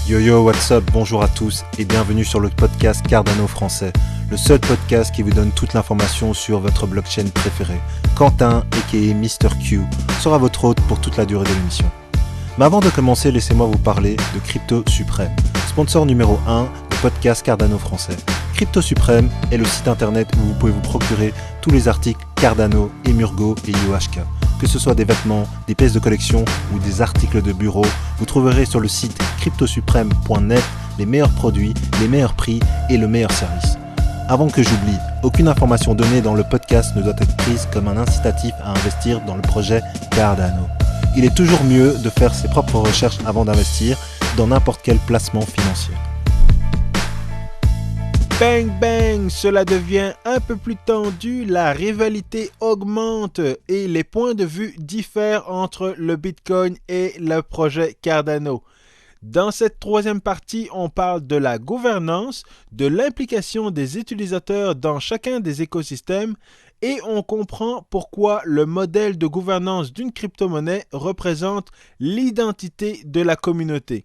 Yo yo, what's up, bonjour à tous et bienvenue sur le podcast Cardano français, le seul podcast qui vous donne toute l'information sur votre blockchain préférée. Quentin, aka Mr. Q, sera votre hôte pour toute la durée de l'émission. Mais avant de commencer, laissez-moi vous parler de Crypto Suprême, sponsor numéro 1 du podcast Cardano français. Crypto Suprême est le site internet où vous pouvez vous procurer tous les articles Cardano, Emurgo et IOHK. Que ce soit des vêtements, des pièces de collection ou des articles de bureau, vous trouverez sur le site cryptosupreme.net les meilleurs produits, les meilleurs prix et le meilleur service. Avant que j'oublie, aucune information donnée dans le podcast ne doit être prise comme un incitatif à investir dans le projet Cardano. Il est toujours mieux de faire ses propres recherches avant d'investir dans n'importe quel placement financier. Bang bang, cela devient un peu plus tendu, la rivalité augmente et les points de vue diffèrent entre le Bitcoin et le projet Cardano. Dans cette troisième partie, on parle de la gouvernance, de l'implication des utilisateurs dans chacun des écosystèmes et on comprend pourquoi le modèle de gouvernance d'une crypto-monnaie représente l'identité de la communauté.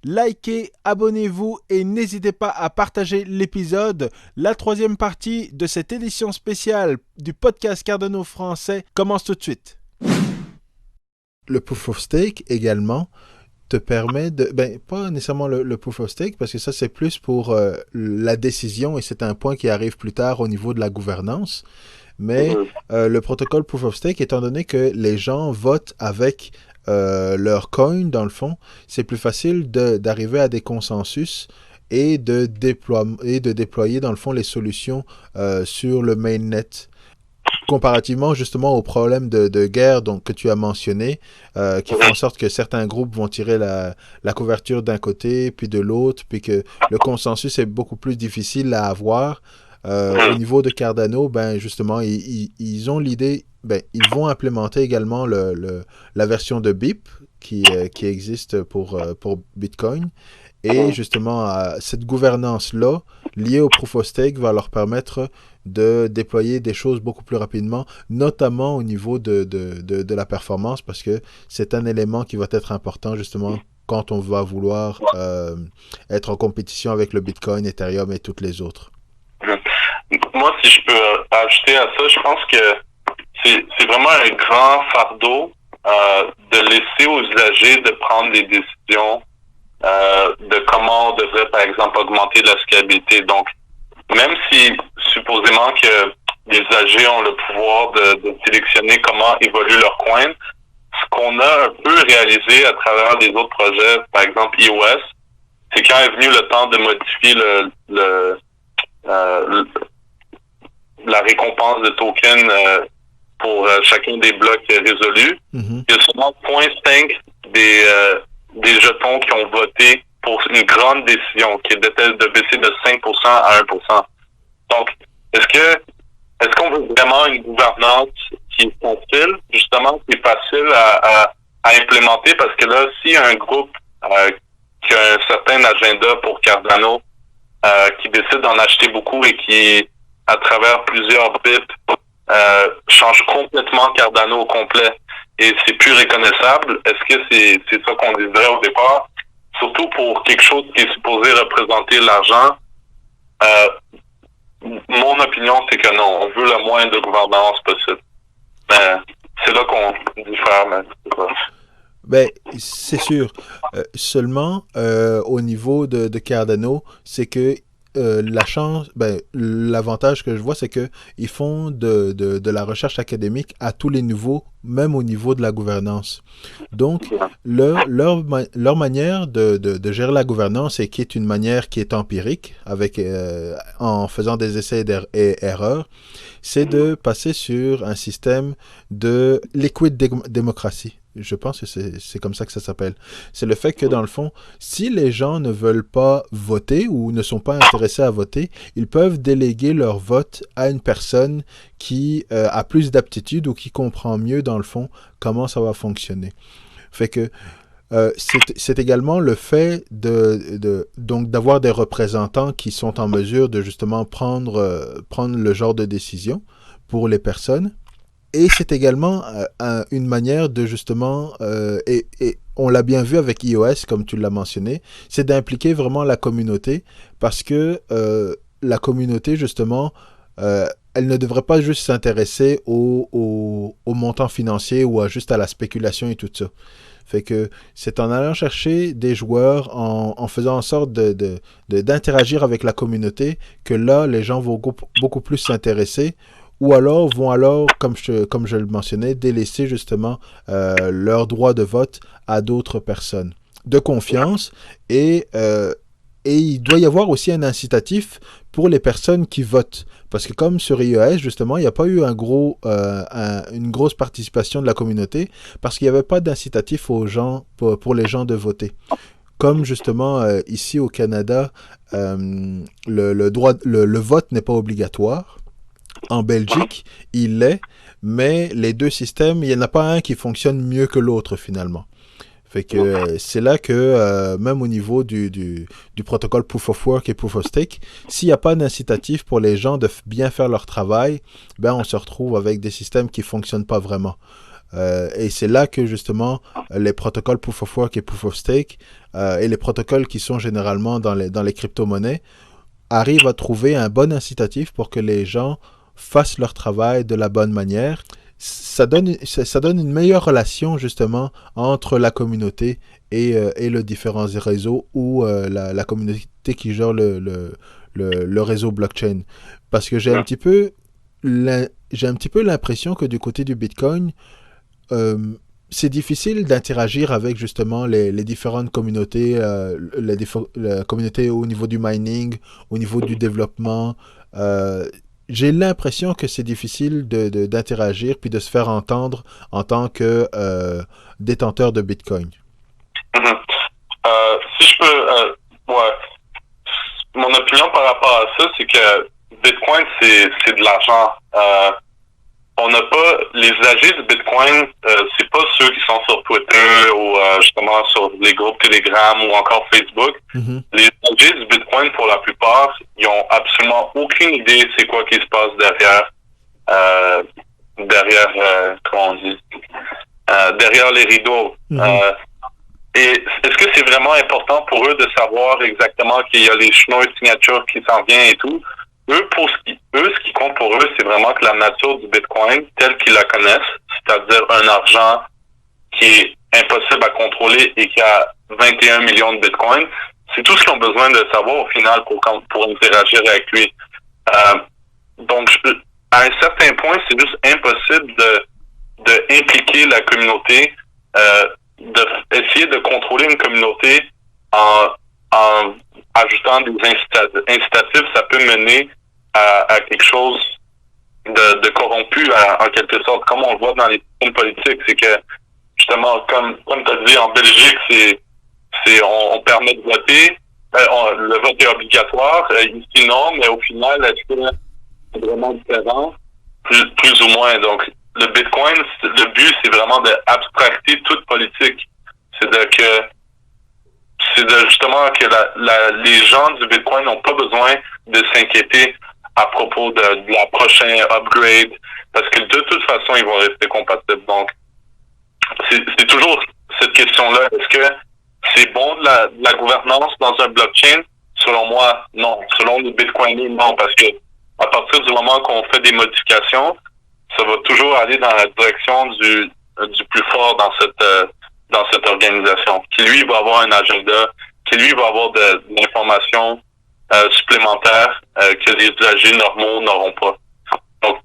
Likez, abonnez-vous et n'hésitez pas à partager l'épisode. La troisième partie de cette édition spéciale du podcast Cardano français commence tout de suite. Le Proof of Stake également te permet de... pas nécessairement le Proof of Stake parce que ça c'est plus pour la décision et c'est un point qui arrive plus tard au niveau de la gouvernance. Mais le protocole Proof of Stake, étant donné que les gens votent avec... leur coin, dans le fond, c'est plus facile d'arriver à des consensus et de déployer, dans le fond, les solutions sur le mainnet. Comparativement, justement, aux problèmes de guerre que tu as mentionné, qui font en sorte que certains groupes vont tirer la couverture d'un côté, puis de l'autre, puis que le consensus est beaucoup plus difficile à avoir. Au niveau de Cardano, justement, ils ont l'idée... ils vont implémenter également la version de BIP qui existe pour Bitcoin. Et justement, cette gouvernance-là, liée au Proof of Stake, va leur permettre de déployer des choses beaucoup plus rapidement, notamment au niveau de la performance, parce que c'est un élément qui va être important justement quand on va vouloir être en compétition avec le Bitcoin, Ethereum et toutes les autres. Moi, si je peux ajouter à ça, je pense que c'est vraiment un grand fardeau de laisser aux usagers de prendre des décisions de comment on devrait, par exemple, augmenter la scalabilité. Donc, même si supposément que les usagers ont le pouvoir de sélectionner comment évolue leur coin, ce qu'on a un peu réalisé à travers les autres projets, par exemple iOS, c'est quand est venu le temps de modifier la récompense de token pour chacun des blocs résolus. Il y a seulement 0.5 des jetons qui ont voté pour une grande décision qui était de baisser de 5% à 1%. Donc, est-ce qu'on veut vraiment une gouvernance qui est facile, justement, qui est facile à implémenter? Parce que là, s'il y a un groupe qui a un certain agenda pour Cardano, qui décide d'en acheter beaucoup et qui, à travers plusieurs BIP, change complètement Cardano au complet et c'est plus reconnaissable. Est-ce que c'est ça qu'on désirait au départ? Surtout pour quelque chose qui est supposé représenter l'argent. Mon opinion, c'est que non, on veut le moins de gouvernance possible. C'est là qu'on diffère, mais c'est pas. C'est sûr. Seulement, au niveau de Cardano, c'est que l'avantage que je vois, c'est que ils font de la recherche académique à tous les niveaux, même au niveau de la gouvernance. Donc, leur manière de gérer la gouvernance, et qui est une manière qui est empirique, en faisant des essais et erreurs, c'est de passer sur un système de liquid démocratie. Je pense que c'est comme ça que ça s'appelle. C'est le fait que, dans le fond, si les gens ne veulent pas voter ou ne sont pas intéressés à voter, ils peuvent déléguer leur vote à une personne qui a plus d'aptitude ou qui comprend mieux, dans le fond, comment ça va fonctionner. Fait que c'est également le fait donc d'avoir des représentants qui sont en mesure de justement prendre le genre de décision pour les personnes. Et c'est également une manière de justement, et on l'a bien vu avec iOS, comme tu l'as mentionné, c'est d'impliquer vraiment la communauté parce que la communauté, justement, elle ne devrait pas juste s'intéresser au montant financier ou juste à la spéculation et tout ça. Fait que c'est en allant chercher des joueurs, en faisant en sorte d'interagir avec la communauté, que là, les gens vont beaucoup plus s'intéresser, ou alors vont alors, comme je le mentionnais, délaisser justement leur droit de vote à d'autres personnes de confiance. Et il doit y avoir aussi un incitatif pour les personnes qui votent. Parce que comme sur iOS, justement, il n'y a pas eu une grosse participation de la communauté parce qu'il n'y avait pas d'incitatif aux gens, pour les gens de voter. Comme justement ici au Canada, le vote n'est pas obligatoire. En Belgique, il l'est, mais les deux systèmes, il n'y en a pas un qui fonctionne mieux que l'autre finalement. Fait que c'est là que même au niveau du protocole Proof of Work et Proof of Stake, s'il n'y a pas d'incitatif pour les gens de bien faire leur travail, ben on se retrouve avec des systèmes qui ne fonctionnent pas vraiment. Et c'est là que justement les protocoles Proof of Work et Proof of Stake et les protocoles qui sont généralement dans les crypto-monnaies arrivent à trouver un bon incitatif pour que les gens fassent leur travail de la bonne manière. Ça donne une meilleure relation justement entre la communauté et les différents réseaux ou la communauté qui gère le réseau blockchain. Parce que j'ai un petit peu l'impression que du côté du Bitcoin, c'est difficile d'interagir avec justement les différentes communautés, la communauté au niveau du mining, au niveau du développement. J'ai l'impression que c'est difficile d'interagir puis de se faire entendre en tant que détenteur de Bitcoin. Mm-hmm. Si je peux, ouais, mon opinion par rapport à ça, c'est que Bitcoin, c'est de l'argent. On n'a pas les usagers de Bitcoin, c'est pas ceux qui sont sur Twitter ou justement sur les groupes Telegram ou encore Facebook. Mm-hmm. Les usagers du Bitcoin, pour la plupart, ils ont absolument aucune idée c'est quoi qui se passe comment on dit, derrière les rideaux. Mm-hmm. Et est-ce que c'est vraiment important pour eux de savoir exactement qu'il y a les Schnorr signatures qui s'en viennent et tout? Ce qui compte pour eux, c'est vraiment que la nature du Bitcoin, telle qu'ils la connaissent, c'est-à-dire un argent qui est impossible à contrôler et qui a 21 millions de Bitcoins, c'est tout ce qu'ils ont besoin de savoir au final pour interagir avec lui. Donc, à un certain point, c'est juste impossible de impliquer la communauté, essayer de contrôler une communauté en ajoutant des incitatifs, ça peut mener à quelque chose de corrompu, en quelque sorte, comme on le voit dans les systèmes politiques. C'est que, justement, comme tu as dit, en Belgique, on permet de voter, le vote est obligatoire, ici non, mais au final, est-ce que c'est vraiment différent? Plus ou moins. Donc, le Bitcoin, le but, c'est vraiment d'abstracter toute politique. C'est justement que les gens du Bitcoin n'ont pas besoin de s'inquiéter à propos de la prochaine upgrade, parce que de toute façon, ils vont rester compatibles. Donc, c'est toujours cette question-là. Est-ce que c'est bon de la gouvernance dans un blockchain? Selon moi, non. Selon les Bitcoiniers, non, parce que à partir du moment qu'on fait des modifications, ça va toujours aller dans la direction du plus fort dans cette organisation, qui lui va avoir un agenda, qui lui va avoir de l'information supplémentaire que les usagers normaux n'auront pas. Donc,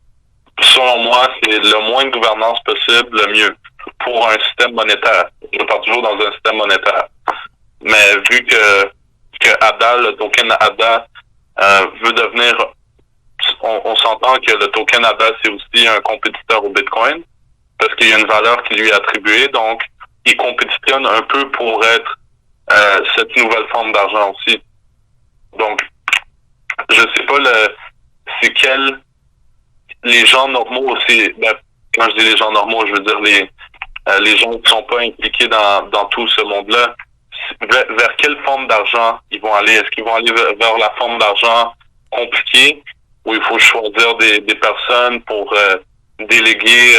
selon moi, c'est le moins de gouvernance possible, le mieux pour un système monétaire. Je parle toujours dans un système monétaire. Mais vu que ADA, le token ADA, veut devenir, on s'entend que le token ADA, c'est aussi un compétiteur au Bitcoin, parce qu'il y a une valeur qui lui est attribuée, donc il compétitionne un peu pour être cette nouvelle forme d'argent aussi. Donc, je sais pas c'est quel les gens normaux aussi. Quand je dis les gens normaux, je veux dire les gens qui sont pas impliqués dans tout ce monde-là. Vers quelle forme d'argent ils vont aller? Est-ce qu'ils vont aller vers la forme d'argent compliquée où il faut choisir des personnes pour déléguer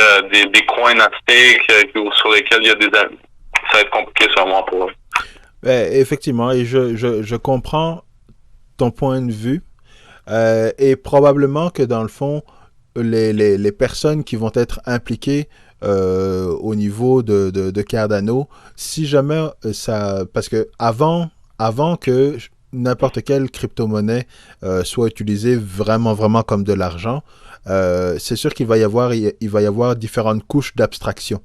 des coins à stake sur lesquels il y a ça va être compliqué sûrement pour eux. Effectivement, et je comprends ton point de vue. Et probablement que dans le fond, les personnes qui vont être impliquées au niveau de Cardano, si jamais ça... Parce que avant que n'importe quelle crypto-monnaie soit utilisée vraiment comme de l'argent, c'est sûr qu'il va y avoir différentes couches d'abstraction.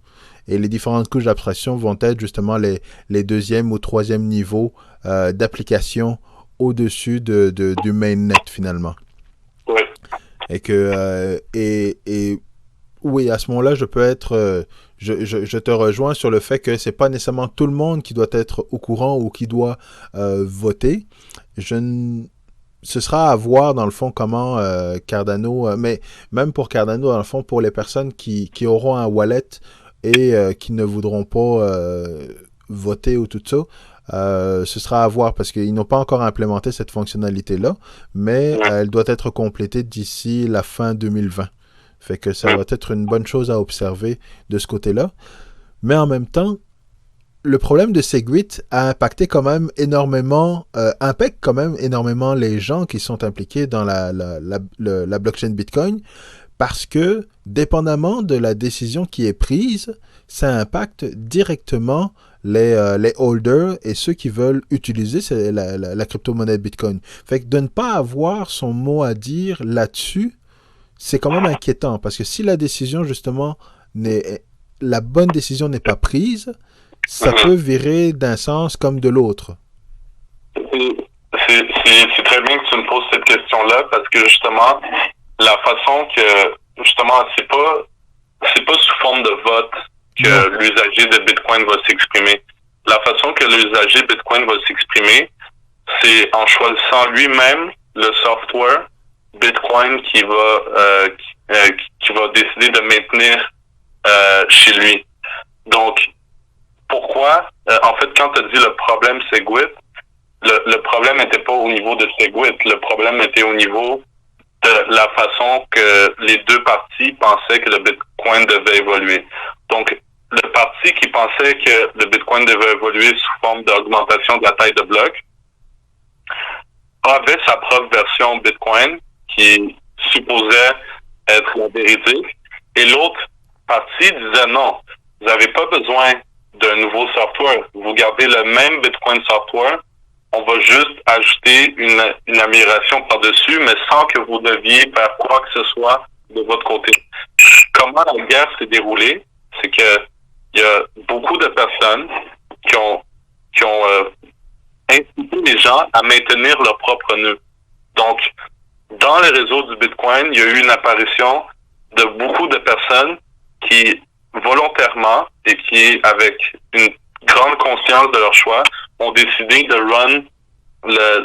Et les différentes couches d'abstraction vont être justement les deuxième ou troisième niveaux d'application au-dessus du mainnet finalement. Oui. Et que oui, à ce moment-là, je te rejoins sur le fait que c'est pas nécessairement tout le monde qui doit être au courant ou qui doit voter. Ce sera à voir dans le fond comment Cardano, mais même pour Cardano, dans le fond, pour les personnes qui auront un wallet et qui ne voudront pas voter ou tout ça, ce sera à voir parce qu'ils n'ont pas encore implémenté cette fonctionnalité-là, mais elle doit être complétée d'ici la fin 2020. Fait que ça va être une bonne chose à observer de ce côté-là. Mais en même temps, le problème de Segwit a impacté quand même énormément, impacte quand même énormément les gens qui sont impliqués dans la blockchain Bitcoin parce que, dépendamment de la décision qui est prise, ça impacte directement les holders et ceux qui veulent utiliser la crypto-monnaie Bitcoin. Fait que de ne pas avoir son mot à dire là-dessus, c'est quand même inquiétant parce que si la décision, justement, la bonne décision n'est pas prise, ça peut virer d'un sens comme de l'autre. C'est très bien que tu me poses cette question-là parce que, justement, la façon que, justement, c'est pas sous forme de vote que l'usager de Bitcoin va s'exprimer. La façon que l'usager Bitcoin va s'exprimer, c'est en choisissant lui-même le software Bitcoin qui va décider de maintenir chez lui. Donc, pourquoi? En fait, quand tu as dit le problème Segwit, le problème n'était pas au niveau de Segwit, le problème était au niveau de la façon que les deux parties pensaient que le Bitcoin devait évoluer. Donc, le parti qui pensait que le Bitcoin devait évoluer sous forme d'augmentation de la taille de bloc avait sa propre version Bitcoin qui supposait être la vérité. Et l'autre partie disait non, vous n'avez pas besoin d'un nouveau software. Vous gardez le même Bitcoin software, on va juste ajouter une amélioration par-dessus, mais sans que vous deviez faire quoi que ce soit de votre côté. Comment la guerre s'est déroulée, c'est que il y a beaucoup de personnes qui ont incité les gens à maintenir leur propre nœud. Donc, dans les réseaux du Bitcoin, il y a eu une apparition de beaucoup de personnes qui, volontairement et qui, avec une grande conscience de leur choix, ont décidé de run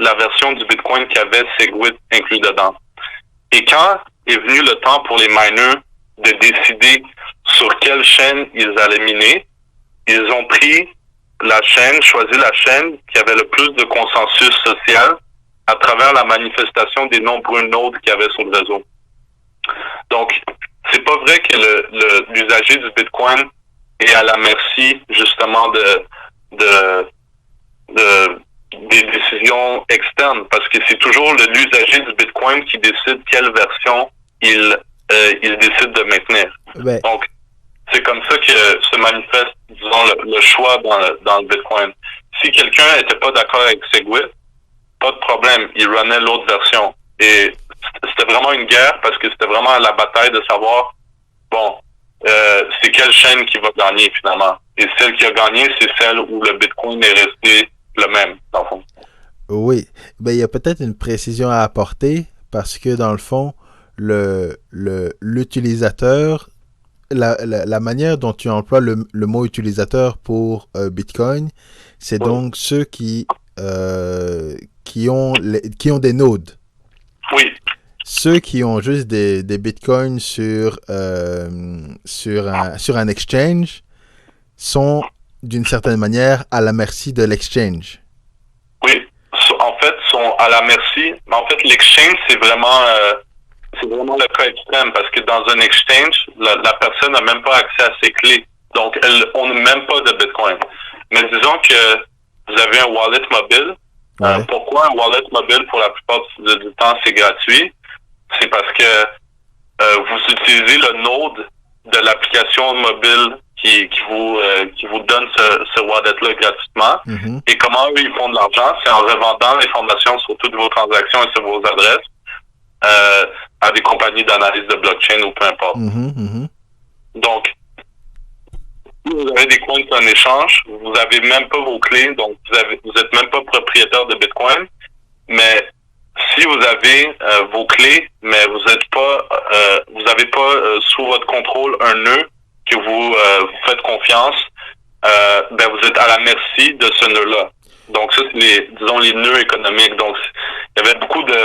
la version du Bitcoin qui avait Segwit inclus dedans. Et quand est venu le temps pour les miners de décider sur quelle chaîne ils allaient miner, ils ont pris choisi la chaîne qui avait le plus de consensus social à travers la manifestation des nombreux nodes qu'il y avait sur le réseau. Donc, c'est pas vrai que l'usager du Bitcoin est à la merci, justement, des décisions externes, parce que c'est toujours l'usager du Bitcoin qui décide quelle version il décide de maintenir. Ouais. Donc, c'est comme ça que se manifeste, disons, le choix dans le Bitcoin. Si quelqu'un n'était pas d'accord avec Segwit, pas de problème, il runnait l'autre version. Et c'était vraiment une guerre parce que c'était vraiment la bataille de savoir, c'est quelle chaîne qui va gagner finalement. Et celle qui a gagné, c'est celle où le Bitcoin est resté le même, dans le fond. Oui, il y a peut-être une précision à apporter parce que dans le fond, l'utilisateur, la manière dont tu emploies le mot utilisateur pour Bitcoin, c'est donc ceux qui ont des nodes. Oui. Ceux qui ont juste des bitcoins sur un exchange sont d'une certaine manière à la merci de l'exchange. Oui, en fait, sont à la merci. En fait, l'exchange, c'est vraiment c'est vraiment le cas extrême parce que dans un exchange, la personne n'a même pas accès à ses clés. Donc, on n'a même pas de Bitcoin. Mais disons que vous avez un wallet mobile. Ouais. Pourquoi un wallet mobile pour la plupart du temps c'est gratuit? C'est parce que vous utilisez le node de l'application mobile qui vous donne ce wallet-là gratuitement. Mm-hmm. Et comment eux ils font de l'argent? C'est en revendant l'information sur toutes vos transactions et sur vos adresses à des compagnies d'analyse de blockchain ou peu importe. Mm-hmm. Mm-hmm. Donc, si vous avez des coins en échange, vous avez même pas vos clés, donc vous êtes même pas propriétaire de Bitcoin. Mais si vous avez vos clés, mais vous avez pas sous votre contrôle un nœud que vous faites confiance, ben vous êtes à la merci de ce nœud-là. Donc ça, c'est les nœuds économiques. Donc il y avait beaucoup de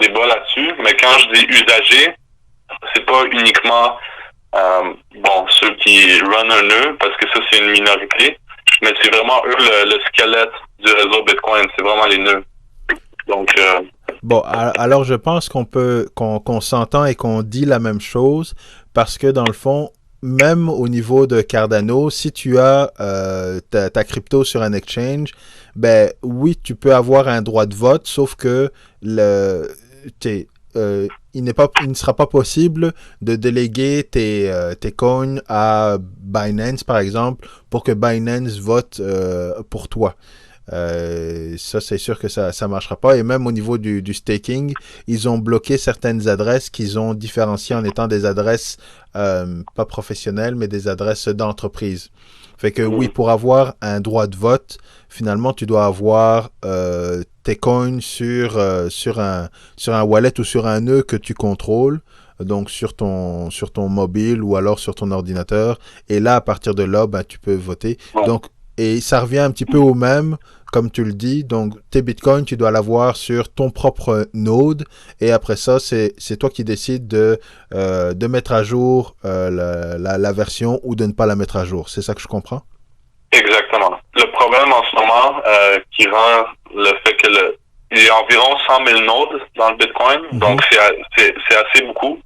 débats là-dessus, mais quand je dis usagers, c'est pas uniquement ceux qui run un nœud, parce que ça c'est une minorité, mais c'est vraiment eux le squelette du réseau Bitcoin, c'est vraiment les nœuds. Donc bon, alors je pense qu'on s'entend et qu'on dit la même chose, parce que dans le fond, même au niveau de Cardano, si tu as ta crypto sur un exchange, ben oui, tu peux avoir un droit de vote, sauf que il ne sera pas possible de déléguer tes coins à Binance, par exemple, pour que Binance vote pour toi. Ça, c'est sûr que ça marchera pas. Et même au niveau du staking, ils ont bloqué certaines adresses qu'ils ont différenciées en étant des adresses pas professionnelles, mais des adresses d'entreprise. Fait que oui, pour avoir un droit de vote, finalement, tu dois avoir tes coins sur un wallet ou sur un nœud que tu contrôles, donc sur ton mobile ou alors sur ton ordinateur. Et là, à partir de là, ben, tu peux voter. Donc, et ça revient un petit peu au même, comme tu le dis. Donc, tes bitcoins, tu dois l'avoir sur ton propre node. Et après ça, c'est toi qui décides de mettre à jour la version ou de ne pas la mettre à jour. C'est ça que je comprends? Exactement. Le problème en ce moment qui rend le fait que il y a environ 100 000 nodes dans le Bitcoin, donc c'est assez beaucoup.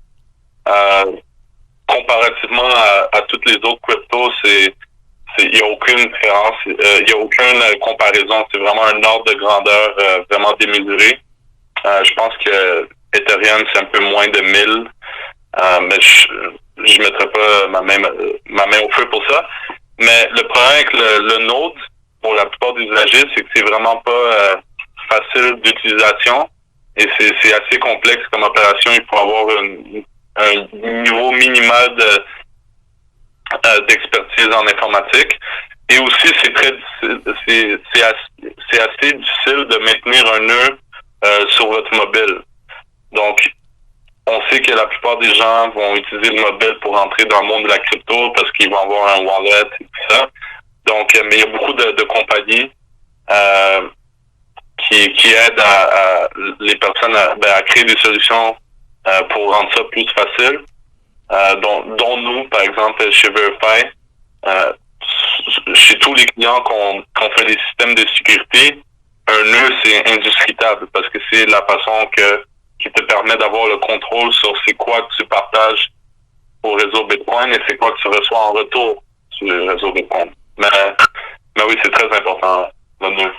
Comparativement à toutes les autres cryptos, il n'y a aucune différence, il n'y a aucune comparaison. C'est vraiment un ordre de grandeur vraiment démesuré. Je pense que Ethereum, c'est un peu moins de 1000, mais je mettrai pas ma main au feu pour ça. Mais le problème avec le node, pour la plupart des usagers, c'est que c'est vraiment pas facile d'utilisation et c'est assez complexe comme opération. Il faut avoir un niveau minimal d'expertise en informatique. Et aussi, c'est assez difficile de maintenir un nœud sur votre mobile. Donc, on sait que la plupart des gens vont utiliser le mobile pour entrer dans le monde de la crypto parce qu'ils vont avoir un wallet et tout ça. Donc, mais il y a beaucoup de compagnies qui aident les personnes à créer des solutions pour rendre ça plus facile. Dont nous, par exemple, chez Verify, chez tous les clients qu'on fait des systèmes de sécurité, un nœud, c'est indiscutable parce que c'est la façon qui te permet d'avoir le contrôle sur c'est quoi que tu partages au réseau Bitcoin et c'est quoi que tu reçois en retour sur le réseau Bitcoin. Mais oui, c'est très important, le nœud.